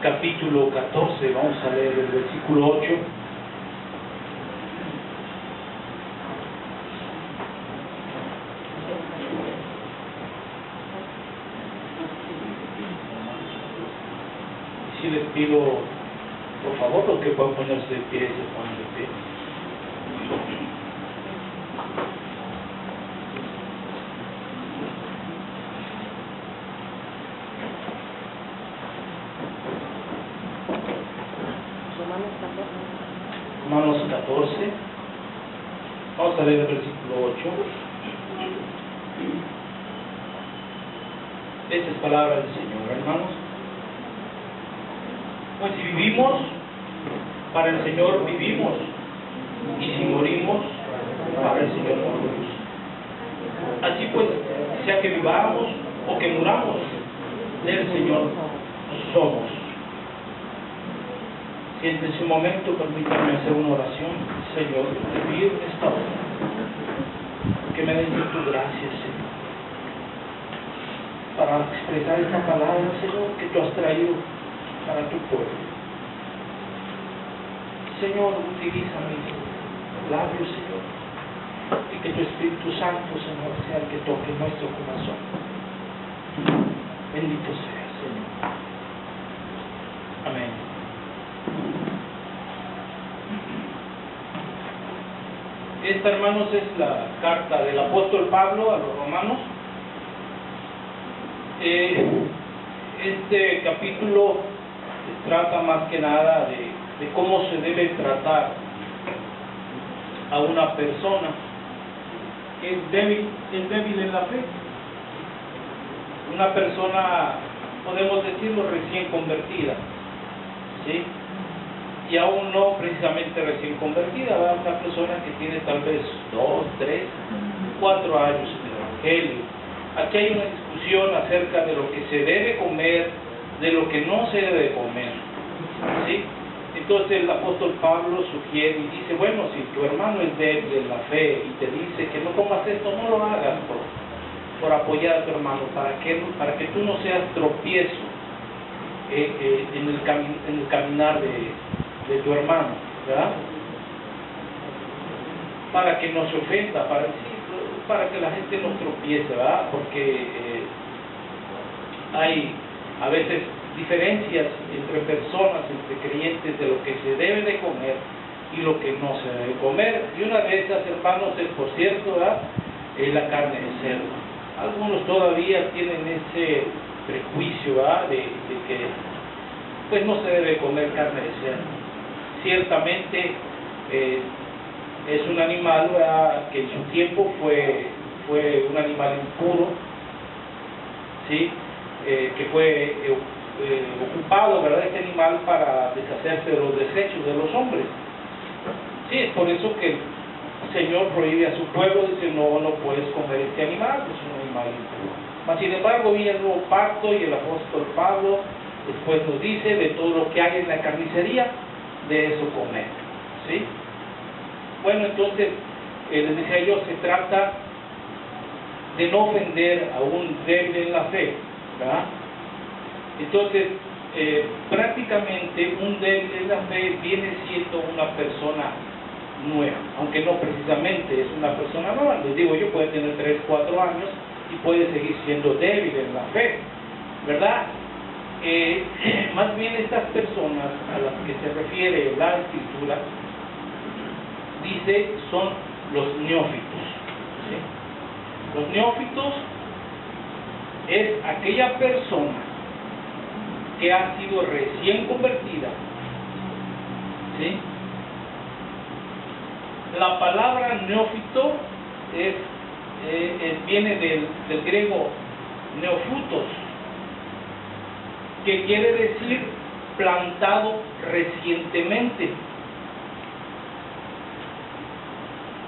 capítulo 14, vamos a leer el versículo 8. Y si les pido, por favor, los que puedan ponerse de pie, se ponen de pie. Romanos 14, vamos a leer el versículo 8. Esta es palabra del Señor, hermanos. Pues si vivimos, para el Señor vivimos, y si morimos, para el Señor morimos. Así pues, sea que vivamos o que muramos, del Señor somos. Siéntense un momento, permítanme hacer una oración. Señor, te pido en esta hora que me des tu gracia, Señor, para expresar esta palabra, Señor, que tú has traído para tu pueblo. Señor, utiliza mis labios, Señor, y que tu Espíritu Santo, Señor, sea el que toque nuestro corazón. Bendito sea, Señor. Amén. Esta, hermanos, es la carta del apóstol Pablo a los romanos. Este capítulo trata más que nada de cómo se debe tratar a una persona que es débil en la fe. Una persona, podemos decirlo, recién convertida, ¿sí? Y aún no precisamente recién convertida, ¿verdad? Una persona que tiene tal vez 2, 3, 4 años en el Evangelio. Aquí hay una discusión acerca de lo que se debe comer, de lo que no se debe comer, ¿sí? Entonces el apóstol Pablo sugiere y dice, bueno, si tu hermano es débil en la fe y te dice que no comas esto, no lo hagas por apoyar a tu hermano, para que tú no seas tropiezo en el caminar de tu hermano, ¿verdad? Para que no se ofenda, para que la gente no tropiece, ¿verdad? Porque hay a veces diferencias entre personas, entre creyentes, de lo que se debe de comer y lo que no se debe comer. Y una de esas, hermanos, es, por cierto, ¿verdad?, es la carne de cerdo. Algunos todavía tienen ese prejuicio, ¿verdad?, de que pues no se debe comer carne de cerdo. Ciertamente es un animal, ¿verdad?, que en su tiempo fue un animal impuro, ¿sí?, que fue ocupado, ¿verdad?, este animal para deshacerse de los desechos de los hombres. Sí, es por eso que el Señor prohíbe a su pueblo, dice, no puedes comer este animal, es un animal impuro. Mas sin embargo viene el nuevo pacto y el apóstol Pablo después nos dice de todo lo que hay en la carnicería, de eso comer, ¿sí? Bueno, entonces, les decía yo, se trata de no ofender a un débil en la fe, ¿verdad? Entonces, prácticamente un débil en la fe viene siendo una persona nueva, aunque no precisamente es una persona nueva. Les digo yo, puede tener 3, 4 años y puede seguir siendo débil en la fe, ¿verdad? Más bien estas personas a las que se refiere la Escritura, dice, son los neófitos, ¿sí? Los neófitos es aquella persona que ha sido recién convertida, ¿sí? La palabra neófito viene del griego neofutos, que quiere decir plantado recientemente.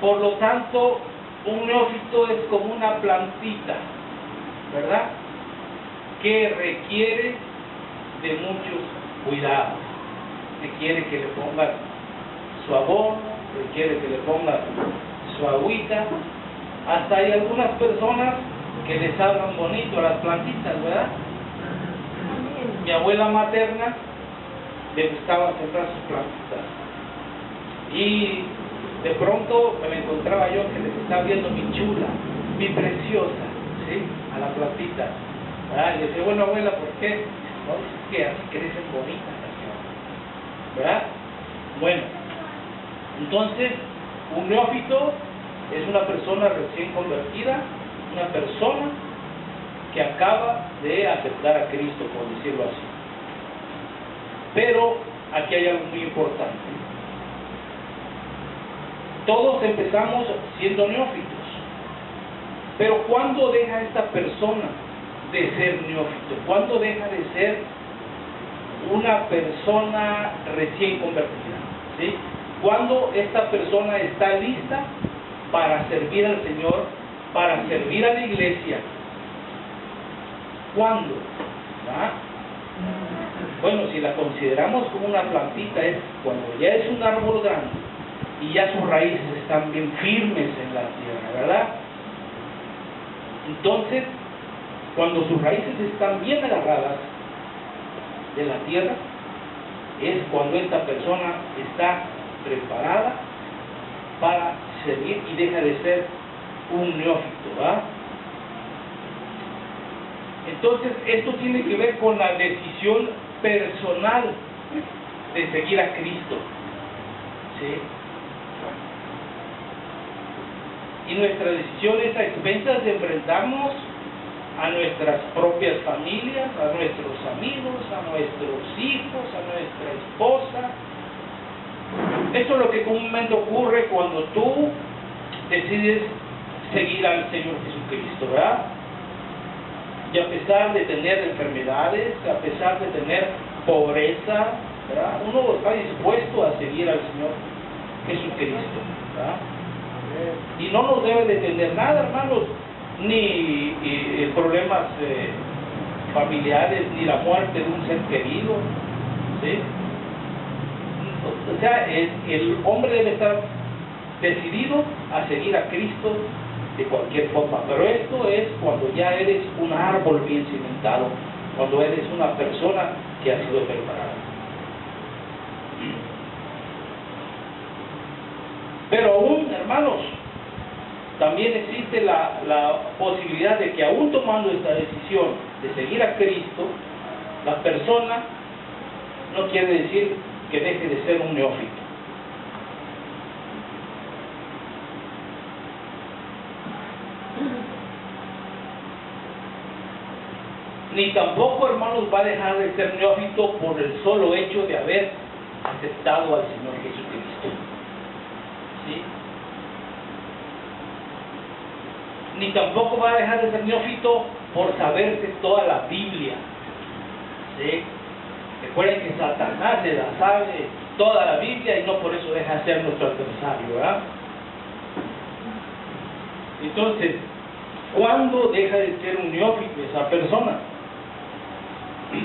Por lo tanto, un neófito es como una plantita, ¿verdad?, que requiere de muchos cuidados, requiere que le pongan su abono, requiere que le pongan su agüita. Hasta hay algunas personas que les hablan bonito a las plantitas, ¿verdad? Mi abuela materna le gustaba sembrar sus plantitas. Y de pronto me la encontraba yo que les estaba viendo mi chula, mi preciosa, ¿sí? A la plantita. ¿Verdad? Y le decía, bueno, abuela, ¿por qué? No, es que así crecen bonitas, ¿verdad? Bueno, entonces, un neófito es una persona recién convertida, una persona que acaba de aceptar a Cristo, por decirlo así. Pero aquí hay algo muy importante. Todos empezamos siendo neófitos, pero ¿cuándo deja esta persona de ser neófito? ¿Cuándo deja de ser una persona recién convertida? ¿Sí? ¿Cuándo esta persona está lista para servir al Señor, para servir a la iglesia? ¿Cuándo? ¿Ah? Bueno, si la consideramos como una plantita, es cuando ya es un árbol grande y ya sus raíces están bien firmes en la tierra, ¿verdad? Entonces, cuando sus raíces están bien agarradas de la tierra, es cuando esta persona está preparada para servir y deja de ser un neófito, ¿verdad? Entonces, esto tiene que ver con la decisión personal de seguir a Cristo, ¿sí? Y nuestra decisión es a expensas de enfrentarnos a nuestras propias familias, a nuestros amigos, a nuestros hijos, a nuestra esposa. Eso es lo que comúnmente ocurre cuando tú decides seguir al Señor Jesucristo, ¿verdad? Y a pesar de tener enfermedades, a pesar de tener pobreza, ¿verdad? Uno está dispuesto a seguir al Señor Jesucristo, ¿verdad? Y no nos debe de tener nada, hermanos, ni problemas familiares, ni la muerte de un ser querido, ¿sí? O sea, el hombre debe estar decidido a seguir a Cristo de cualquier forma, pero esto es cuando ya eres un árbol bien cimentado, cuando eres una persona que ha sido preparada. Pero aún, hermanos, también existe la posibilidad de que aún tomando esta decisión de seguir a Cristo, la persona no quiere decir que deje de ser un neófito. Ni tampoco, hermanos, va a dejar de ser neófito por el solo hecho de haber aceptado al Señor Jesucristo, ¿sí? Ni tampoco va a dejar de ser neófito por saberse toda la Biblia, ¿sí? Recuerden que Satanás se la sabe toda la Biblia y no por eso deja de ser nuestro adversario, ¿verdad? Entonces, ¿cuándo deja de ser un neófito esa persona?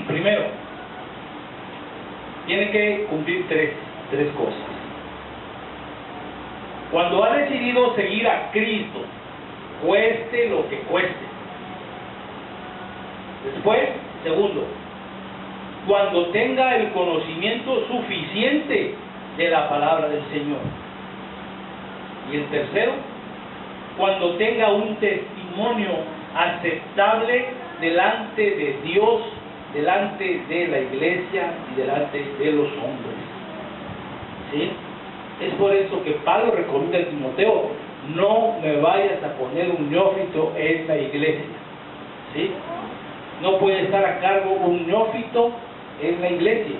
Primero, tiene que cumplir tres cosas. Cuando ha decidido seguir a Cristo, cueste lo que cueste. Después, segundo, cuando tenga el conocimiento suficiente de la palabra del Señor. Y el tercero, cuando tenga un testimonio aceptable delante de Dios, delante de la iglesia y delante de los hombres, ¿sí? Es por eso que Pablo recomienda a Timoteo: no me vayas a poner un neófito en la iglesia, ¿sí? No puede estar a cargo un neófito en la iglesia.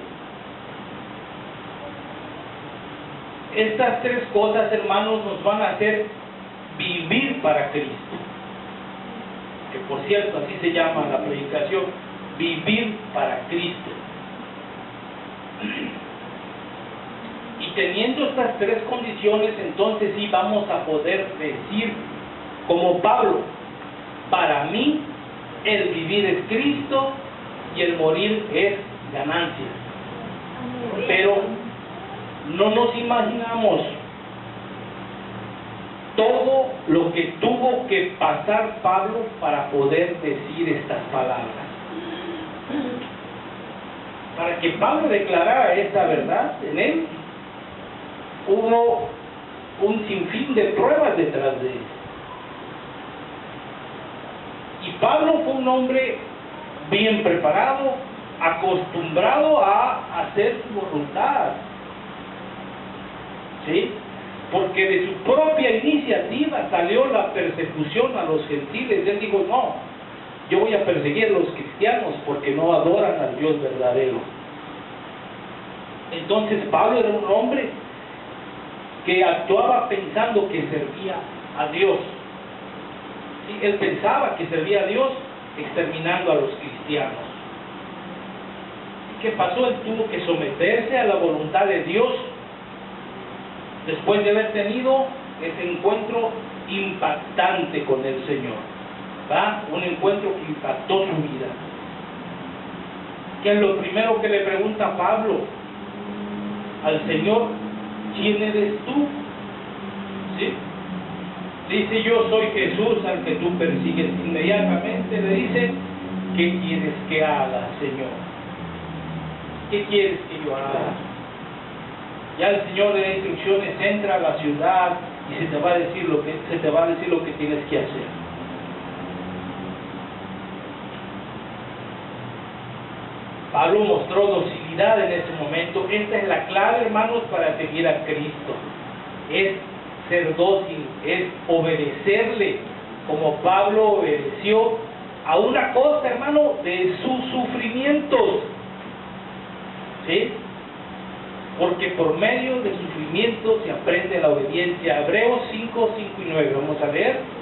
Estas tres cosas, hermanos, nos van a hacer vivir para Cristo, que por cierto así se llama la predicación: vivir para Cristo. Y teniendo estas tres condiciones, entonces sí vamos a poder decir como Pablo: para mí el vivir es Cristo y el morir es ganancia. Pero no nos imaginamos todo lo que tuvo que pasar Pablo para poder decir estas palabras. para que Pablo declarara esta verdad en él, hubo un sinfín de pruebas detrás de él. Y Pablo fue un hombre bien preparado, acostumbrado a hacer su voluntad. ¿Sí? Porque de su propia iniciativa salió la persecución a los gentiles. Él dijo, no, yo voy a perseguir a los cristianos porque no adoran al Dios verdadero. Entonces Pablo era un hombre que actuaba pensando que servía a Dios. ¿Sí? Él pensaba que servía a Dios exterminando a los cristianos. ¿Y qué pasó? Él tuvo que someterse a la voluntad de Dios después de haber tenido ese encuentro impactante con el Señor. ¿Va? Un encuentro que impactó su vida. ¿Qué es lo primero que le pregunta Pablo al Señor? ¿Quién eres tú? ¿Sí? Dice, yo soy Jesús al que tú persigues. Inmediatamente le dice, ¿qué quieres que haga, Señor? ¿Qué quieres que yo haga? Ya el Señor le da instrucciones, entra a la ciudad y se te va a decir lo que tienes que hacer. Pablo mostró docilidad en ese momento. Esta es la clave, hermanos, para seguir a Cristo. Es ser dócil, es obedecerle, como Pablo obedeció a una cosa, hermano, de sus sufrimientos. ¿Sí? Porque por medio de sufrimiento se aprende la obediencia. Hebreos 5, 5 y 9. Vamos a leer.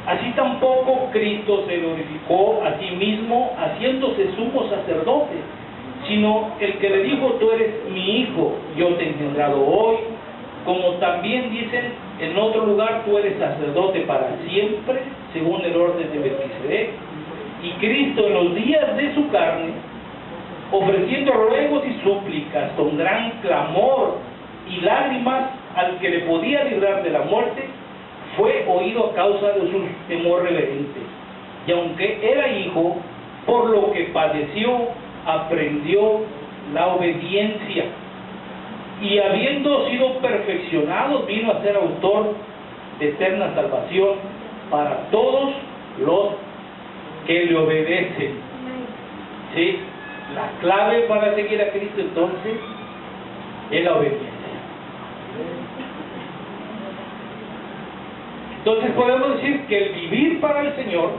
Así tampoco Cristo se glorificó a sí mismo haciéndose sumo sacerdote, sino el que le dijo, tú eres mi hijo, yo te he engendrado hoy, como también dicen en otro lugar, tú eres sacerdote para siempre, según el orden de Melquisedec. Y Cristo en los días de su carne, ofreciendo ruegos y súplicas con gran clamor y lágrimas al que le podía librar de la muerte, fue oído a causa de su temor reverente. Y aunque era hijo, por lo que padeció, aprendió la obediencia. Y habiendo sido perfeccionado, vino a ser autor de eterna salvación para todos los que le obedecen. ¿Sí? La clave para seguir a Cristo entonces es la obediencia. Entonces podemos decir que el vivir para el Señor,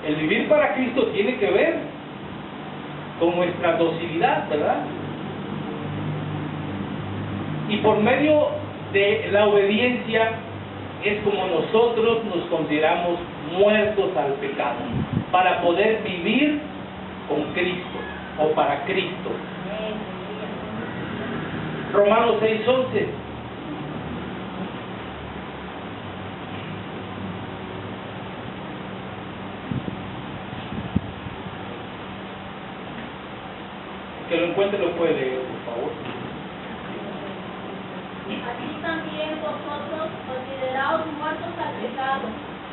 el vivir para Cristo tiene que ver con nuestra docilidad, ¿verdad? Y por medio de la obediencia es como nosotros nos consideramos muertos al pecado, para poder vivir con Cristo o para Cristo. Romanos 6:11. Que lo encuentre lo puede leer, por favor. Así también vosotros consideraos muertos al pecado,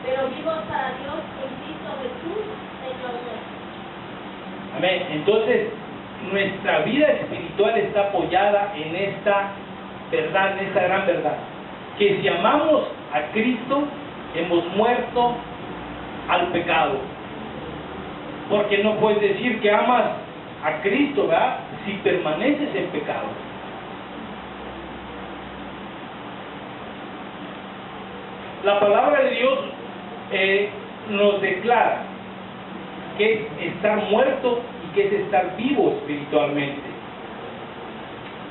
pero vivos para Dios en Cristo Jesús, Señor nuestro. Amén. Entonces, nuestra vida espiritual está apoyada en esta verdad, en esta gran verdad. Que si amamos a Cristo, hemos muerto al pecado. Porque no puedes decir que amas a Cristo, ¿verdad?, si permaneces en pecado. La palabra de Dios nos declara que es estar muerto y que es estar vivo espiritualmente.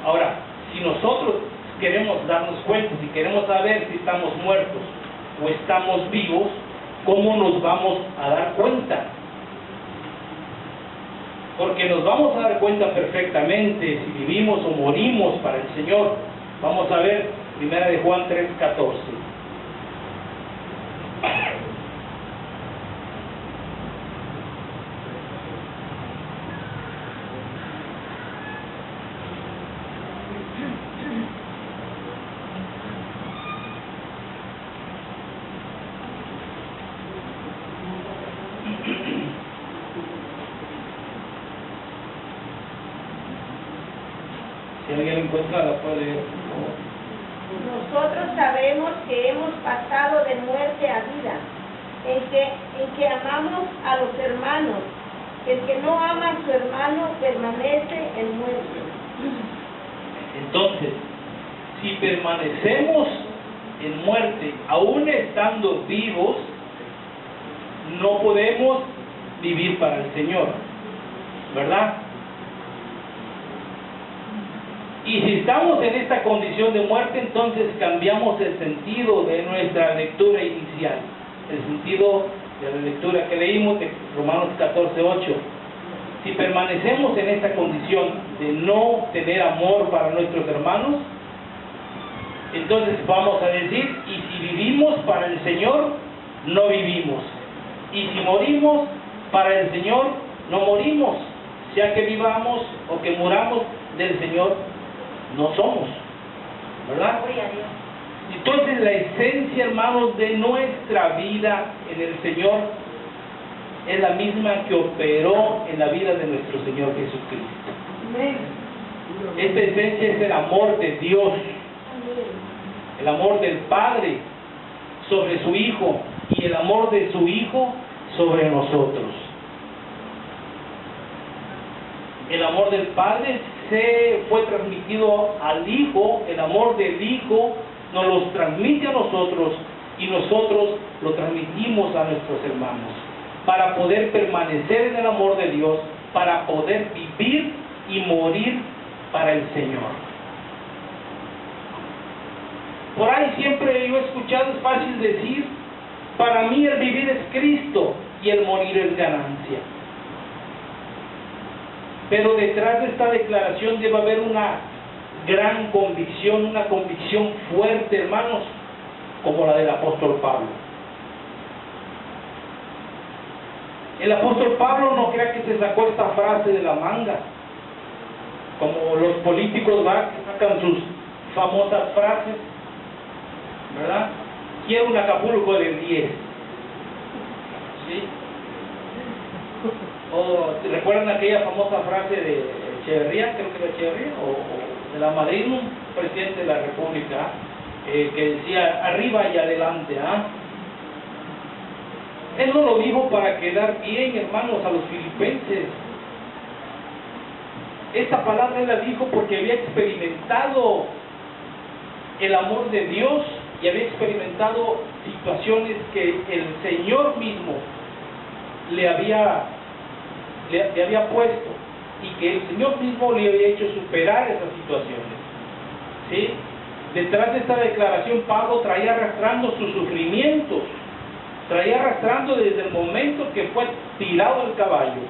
Ahora, si nosotros queremos darnos cuenta, si queremos saber si estamos muertos o estamos vivos, ¿cómo nos vamos a dar cuenta? Porque nos vamos a dar cuenta perfectamente si vivimos o morimos para el Señor. Vamos a ver 1 de Juan 3:14. alguien la encuentra, la puede leer. Nosotros sabemos que hemos pasado de muerte a vida, en que amamos a los hermanos. El que no ama a su hermano permanece en muerte. Entonces, si permanecemos en muerte, aún estando vivos, no podemos vivir para el Señor, ¿verdad? Y si estamos en esta condición de muerte, entonces cambiamos el sentido de nuestra lectura inicial, el sentido de la lectura que leímos de Romanos 14:8. Si permanecemos en esta condición de no tener amor para nuestros hermanos, entonces vamos a decir, y si vivimos para el Señor, no vivimos. Y si morimos para el Señor, no morimos. Sea que vivamos o que muramos, del Señor no somos, ¿verdad? Gloria a Dios. Entonces la esencia, hermanos, de nuestra vida en el Señor es la misma que operó en la vida de nuestro Señor Jesucristo. Amén. Esta esencia es el amor de Dios, el amor del Padre sobre su Hijo y el amor de su Hijo sobre nosotros. El amor del Padre fue transmitido al Hijo, el amor del Hijo nos lo transmite a nosotros y nosotros lo transmitimos a nuestros hermanos para poder permanecer en el amor de Dios, para poder vivir y morir para el Señor. Por ahí siempre yo he escuchado, es fácil decir, para mí el vivir es Cristo y el morir es ganancia. Pero detrás de esta declaración debe haber una gran convicción, una convicción fuerte, hermanos, como la del apóstol Pablo. El apóstol Pablo no crea que se sacó esta frase de la manga, como los políticos, ¿verdad?, que sacan sus famosas frases, ¿verdad? Quiero un Acapulco del 10. ¿Sí? O ¿recuerdan aquella famosa frase de Echeverría, creo que era Echeverría, o de la Madrid, un presidente de la República, que decía arriba y adelante? Él no lo dijo para quedar bien, hermanos, a los filipenses. Esta palabra él la dijo porque había experimentado el amor de Dios y había experimentado situaciones que el Señor mismo le había puesto y que el Señor mismo le había hecho superar esas situaciones. ¿Sí? Detrás de esta declaración, Pablo traía arrastrando sus sufrimientos, traía arrastrando desde el momento que fue tirado del caballo,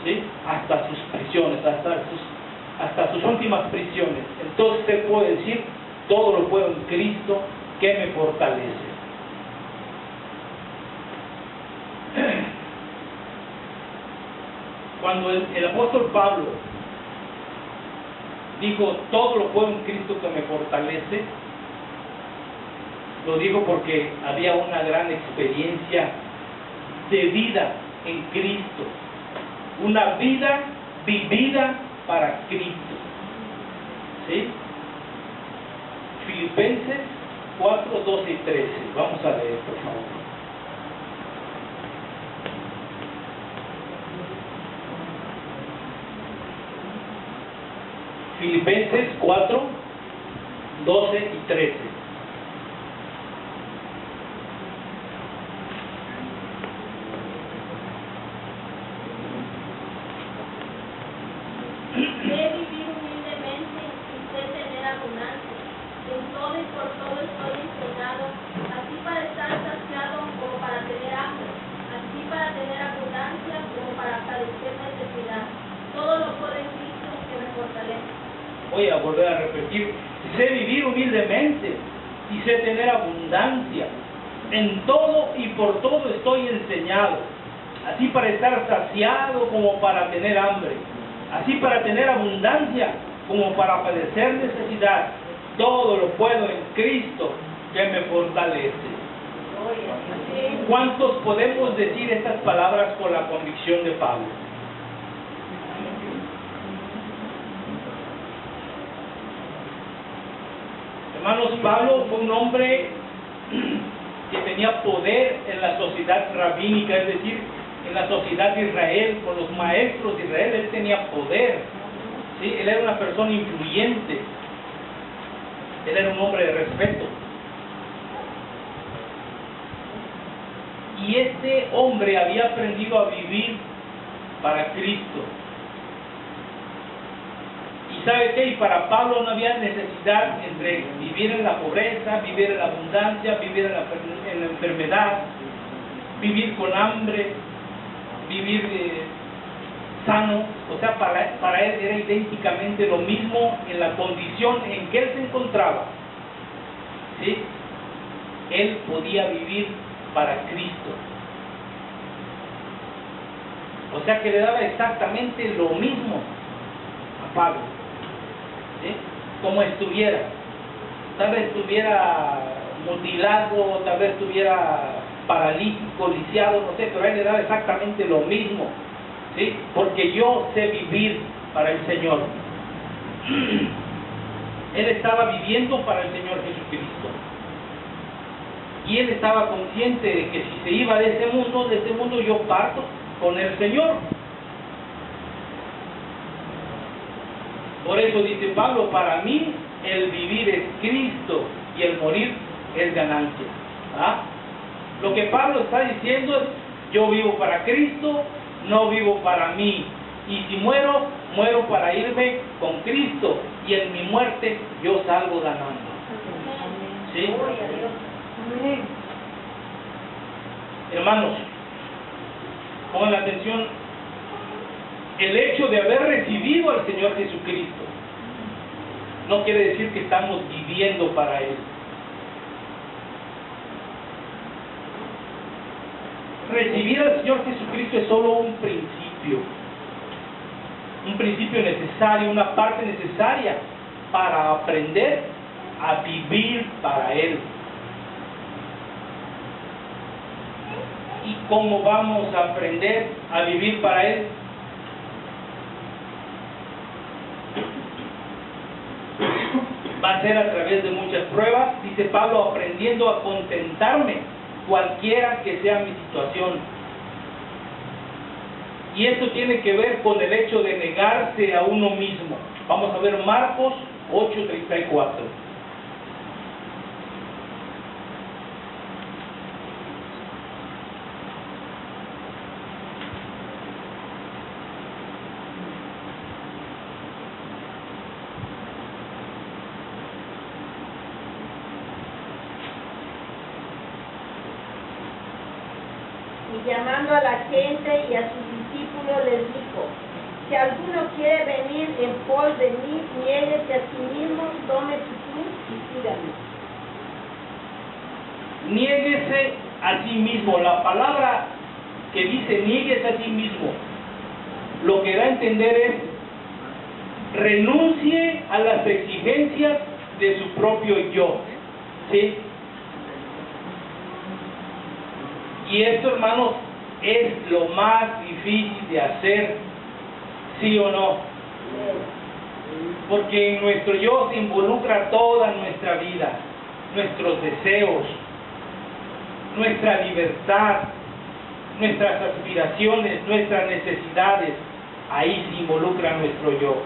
¿sí?, hasta sus prisiones, hasta sus últimas prisiones. Entonces se puede decir, todo lo puedo en Cristo que me fortalece. Cuando el apóstol Pablo dijo, todo lo puedo en Cristo que me fortalece, lo digo porque había una gran experiencia de vida en Cristo, una vida vivida para Cristo. ¿Sí? Filipenses 4, 12 y 13. Vamos a leer, por favor. Filipenses 4, 12 y 13. Voy a volver a repetir, sé vivir humildemente y sé tener abundancia. En todo y por todo estoy enseñado, así para estar saciado como para tener hambre, así para tener abundancia como para padecer necesidad. Todo lo puedo en Cristo que me fortalece. ¿Cuántos podemos decir estas palabras con la convicción de Pablo? Hermanos, Pablo fue un hombre que tenía poder en la sociedad rabínica, es decir, en la sociedad de Israel, con los maestros de Israel. Él tenía poder, ¿sí? Él era una persona influyente, él era un hombre de respeto. Y este hombre había aprendido a vivir para Cristo. ¿Y sabe qué? Y para Pablo no había necesidad entre vivir en la pobreza, vivir en la abundancia, vivir en la enfermedad, vivir con hambre, vivir sano. O sea, para él era idénticamente lo mismo en la condición en que él se encontraba, ¿sí? Él podía vivir para Cristo. O sea que le daba exactamente lo mismo a Pablo, ¿sí? Como estuviera. Tal vez estuviera mutilado, tal vez estuviera paralítico, lisiado, no sé, pero a él le daba exactamente lo mismo, ¿sí? Porque yo sé vivir para el Señor. Él estaba viviendo para el Señor Jesucristo. Y él estaba consciente de que si se iba de este mundo yo parto con el Señor. Por eso dice Pablo, para mí el vivir es Cristo y el morir es ganancia. ¿Ah? Lo que Pablo está diciendo es, yo vivo para Cristo, no vivo para mí. Y si muero, muero para irme con Cristo. Y en mi muerte yo salgo ganando. ¿Sí? Hermanos, pongan la atención, el hecho de haber recibido al Señor Jesucristo no quiere decir que estamos viviendo para Él. Recibir al Señor Jesucristo es solo un principio necesario, una parte necesaria para aprender a vivir para Él. ¿Y cómo vamos a aprender a vivir para Él? Va a ser a través de muchas pruebas, dice Pablo, aprendiendo a contentarme, cualquiera que sea mi situación. Y esto tiene que ver con el hecho de negarse a uno mismo. Vamos a ver Marcos 8:34. Y llamando a la gente y a sus discípulos les dijo, si alguno quiere venir en pos de mí, niéguese a sí mismo, tome su cruz y sígame. Niéguese a sí mismo. La palabra que dice niéguese a sí mismo, lo que da a entender es renuncie a las exigencias de su propio yo, ¿sí? Y esto, hermanos, es lo más difícil de hacer, ¿sí o no? Porque en nuestro yo se involucra toda nuestra vida, nuestros deseos, nuestra libertad, nuestras aspiraciones, nuestras necesidades. Ahí se involucra nuestro yo.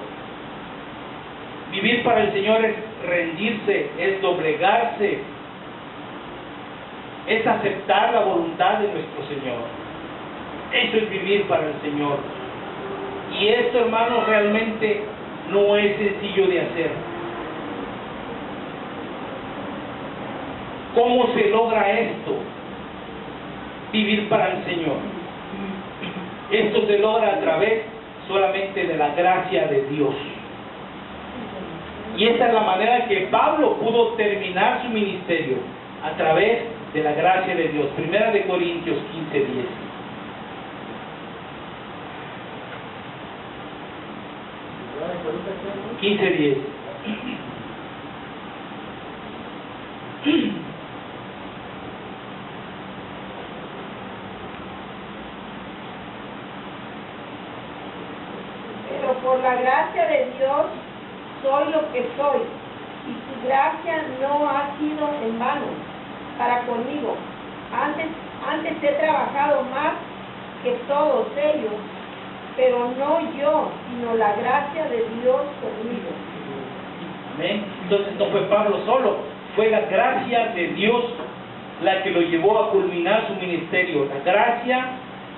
Vivir para el Señor es rendirse, es doblegarse, es aceptar la voluntad de nuestro Señor. Eso es vivir para el Señor. Y esto, hermanos, realmente no es sencillo de hacer. ¿Cómo se logra esto? Vivir para el Señor. Esto se logra a través solamente de la gracia de Dios. Y esta es la manera que Pablo pudo terminar su ministerio, a través de la gracia de Dios. Primera de Corintios 15:10. Pero por la gracia de Dios soy lo que soy, y su gracia no ha sido en vano para conmigo. Antes he trabajado más que todos ellos, pero no yo, sino la gracia de Dios conmigo. Amén. Entonces no fue Pablo solo, fue la gracia de Dios la que lo llevó a culminar su ministerio. La gracia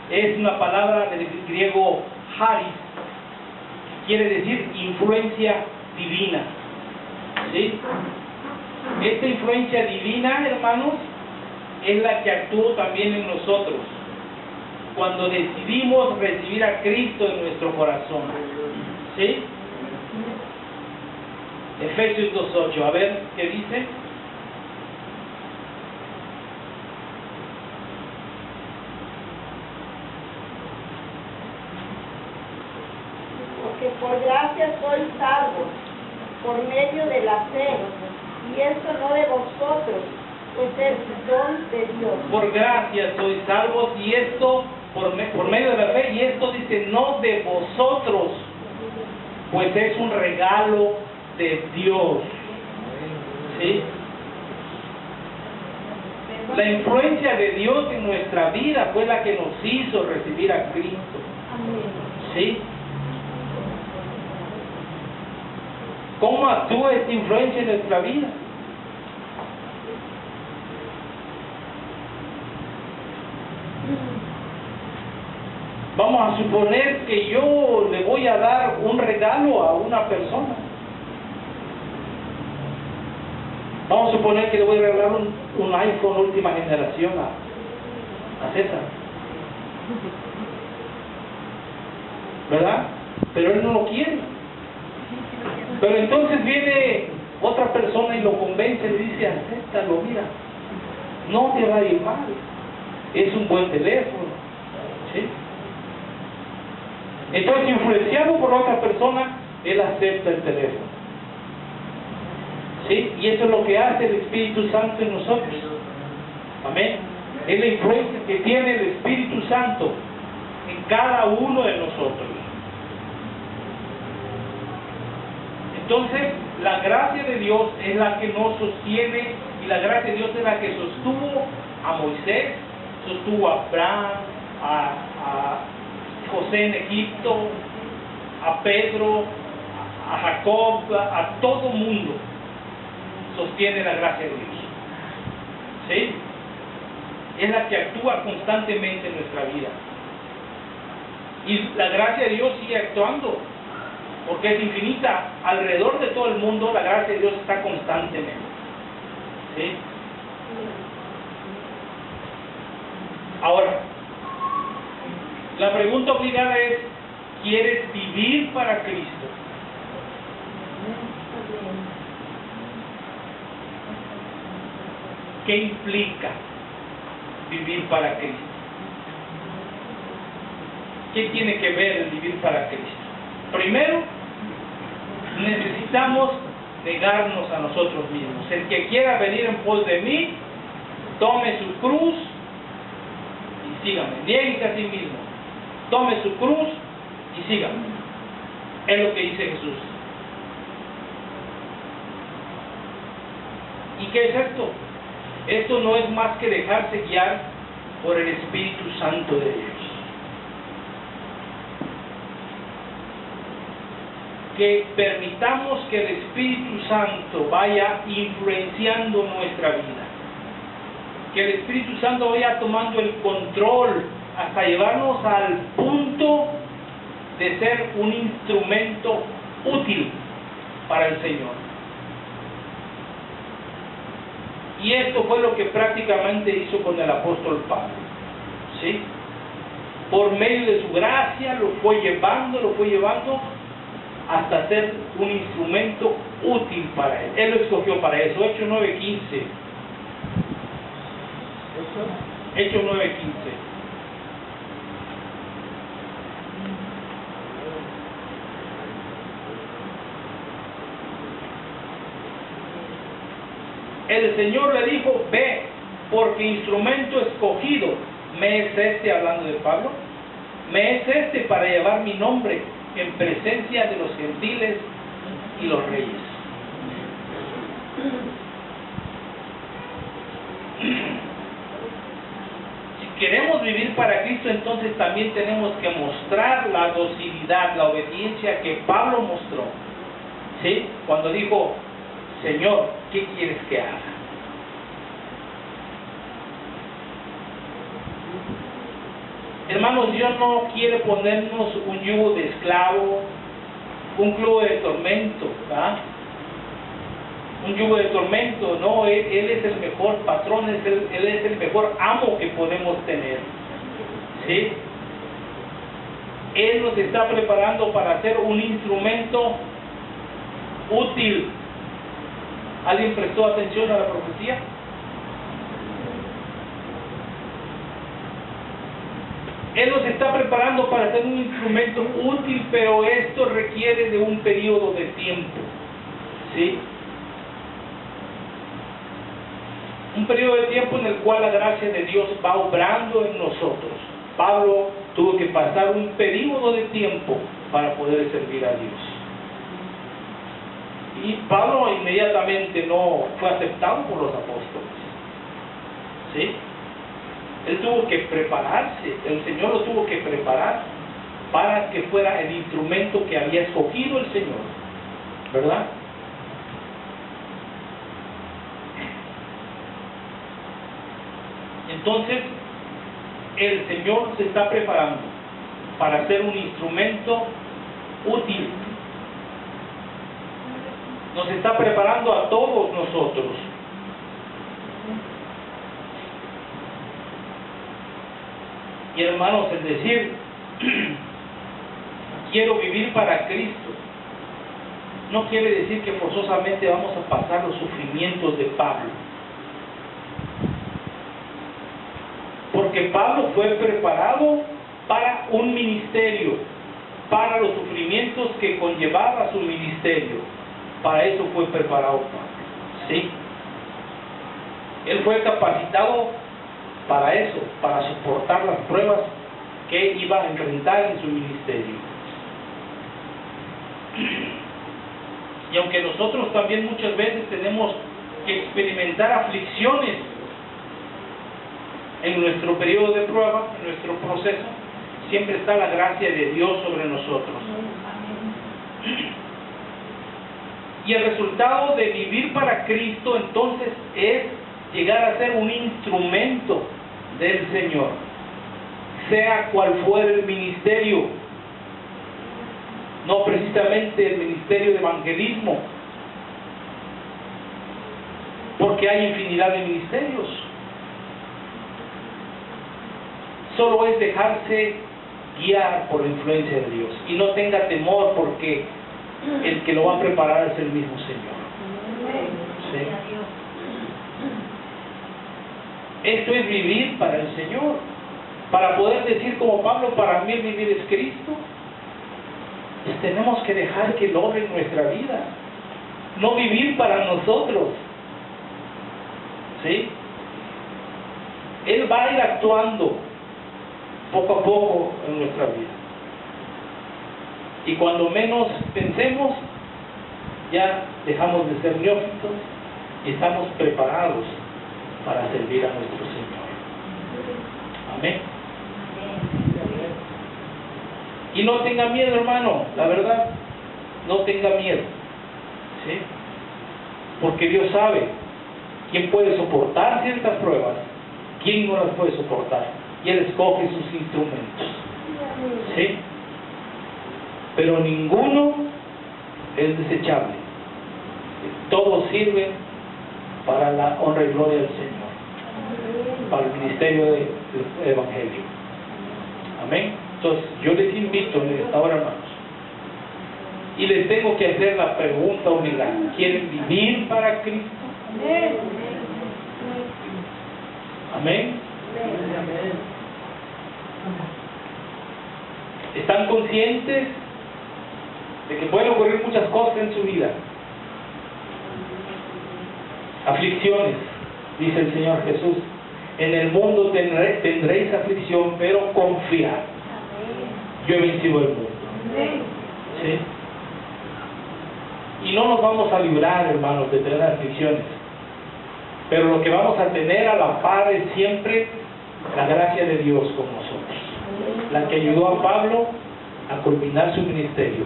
es una palabra del griego charis, que quiere decir influencia divina. ¿Sí? Esta influencia divina, hermanos, es la que actúa también en nosotros cuando decidimos recibir a Cristo en nuestro corazón. ¿Sí? Efesios 2:8, a ver qué dice. Porque por gracia sois salvos, por medio de la fe, y esto no de vosotros, pues es don de Dios. Por gracia sois salvos, y esto por medio de la fe, y esto dice no de vosotros, pues es un regalo de Dios. ¿Sí? La influencia de Dios en nuestra vida fue la que nos hizo recibir a Cristo. ¿Sí? ¿Cómo actúa esta influencia en nuestra vida? Vamos a suponer que yo le voy a dar un regalo a una persona. Vamos a suponer que le voy a regalar un iPhone última generación a César. ¿Verdad? Pero él no lo quiere. Pero entonces viene otra persona y lo convence y dice, acéptalo, mira, no te va a ir mal, es un buen teléfono. ¿Sí? Entonces, influenciado por otra persona, él acepta el teléfono. ¿Sí? Y eso es lo que hace el Espíritu Santo en nosotros. Amén. Es la influencia que tiene el Espíritu Santo en cada uno de nosotros. Entonces, la gracia de Dios es la que nos sostiene, y la gracia de Dios es la que sostuvo a Moisés, sostuvo a Abraham, a José en Egipto, a Pedro, a Jacob, a todo mundo. Sostiene la gracia de Dios. ¿Sí? Es la que actúa constantemente en nuestra vida. Y la gracia de Dios sigue actuando, porque es infinita. Alrededor de todo el mundo la gracia de Dios está constantemente. ¿Sí? Ahora, la pregunta obligada es, ¿quieres vivir para Cristo? ¿Qué implica vivir para Cristo? ¿Qué tiene que ver el vivir para Cristo? Primero, necesitamos negarnos a nosotros mismos. El que quiera venir en pos de mí, tome su cruz y sígame. Niéguese a sí mismo. Tome su cruz y sígame. Es lo que dice Jesús. ¿Y qué es esto? Esto no es más que dejarse guiar por el Espíritu Santo de Dios. Que permitamos que el Espíritu Santo vaya influenciando nuestra vida. Que el Espíritu Santo vaya tomando el control hasta llevarnos al punto de ser un instrumento útil para el Señor. Y esto fue lo que prácticamente hizo con el apóstol Pablo. ¿Sí? Por medio de su gracia lo fue llevando hasta ser un instrumento útil para él. Él lo escogió para eso. Hechos 9:15. Hechos 9:15. El Señor le dijo, ve, porque instrumento escogido me es este, hablando de Pablo, me es este para llevar mi nombre en presencia de los gentiles y los reyes. queremos vivir para Cristo, entonces también tenemos que mostrar la docilidad, la obediencia que Pablo mostró. ¿Sí? Cuando dijo, Señor, ¿qué quieres que haga? Hermanos, Dios no quiere ponernos un yugo de esclavo, un yugo de tormento, ¿verdad? Un yugo de tormento, no, Él es el mejor patrón, Él es el mejor amo que podemos tener. ¿Sí? Él nos está preparando para ser un instrumento útil. ¿Alguien prestó atención a la profecía? Él nos está preparando para ser un instrumento útil, pero esto requiere de un periodo de tiempo. ¿Sí? Un periodo de tiempo en el cual la gracia de Dios va obrando en nosotros. Pablo tuvo que pasar un periodo de tiempo para poder servir a Dios. Y Pablo inmediatamente no fue aceptado por los apóstoles. ¿Sí? Él tuvo que prepararse, el Señor lo tuvo que preparar para que fuera el instrumento que había escogido el Señor, ¿verdad? Entonces, el Señor se está preparando para ser un instrumento útil. Nos está preparando a todos nosotros. Y hermanos, el decir, quiero vivir para Cristo, no quiere decir que forzosamente vamos a pasar los sufrimientos de Pablo. Porque Pablo fue preparado para un ministerio, para los sufrimientos que conllevaba su ministerio. Para eso fue preparado Pablo. ¿Sí? Él fue capacitado para eso, para soportar las pruebas que iba a enfrentar en su ministerio. Y aunque nosotros también muchas veces tenemos que experimentar aflicciones en nuestro periodo de prueba, en nuestro proceso, siempre está la gracia de Dios sobre nosotros. Y el resultado de vivir para Cristo entonces es llegar a ser un instrumento del Señor, sea cual fuera el ministerio, no precisamente el ministerio de evangelismo, porque hay infinidad de ministerios. Solo es dejarse guiar por la influencia de Dios y no tenga temor, porque el que lo va a preparar es el mismo Señor. ¿Sí? Esto es vivir para el Señor, para poder decir como Pablo, para mí el vivir es Cristo. Pues tenemos que dejar que Él obre en nuestra vida, no vivir para nosotros. ¿Sí? Él va a ir actuando poco a poco en nuestra vida. Y cuando menos pensemos, ya dejamos de ser neófitos y estamos preparados para servir a nuestro Señor. Amén. Y no tenga miedo, hermano, la verdad, no tenga miedo. ¿Sí? Porque Dios sabe quién puede soportar ciertas pruebas, quién no las puede soportar. Y Él escoge sus instrumentos. ¿Sí? Pero ninguno es desechable. Todos sirven para la honra y gloria del Señor, para el ministerio del Evangelio. Amén. Entonces, yo les invito en esta hora, hermanos, y les tengo que hacer la pregunta obligada: ¿quieren vivir para Cristo? Amén. ¿Están conscientes de que pueden ocurrir muchas cosas en su vida? Aflicciones, dice el Señor Jesús: en el mundo tendréis aflicción, pero confiad, yo he vencido el mundo. ¿Sí? Y no nos vamos a librar, hermanos, de tener aflicciones, pero lo que vamos a tener a la par es siempre La gracia de Dios con nosotros. La que ayudó a Pablo a culminar su ministerio.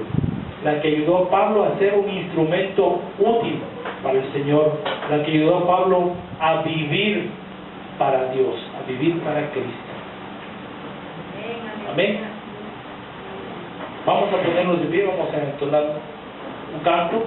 La que ayudó a Pablo a ser un instrumento útil para el Señor. La que ayudó a Pablo a vivir para Dios, a vivir para Cristo. Amén. Vamos a ponernos de pie, vamos a entonar un canto.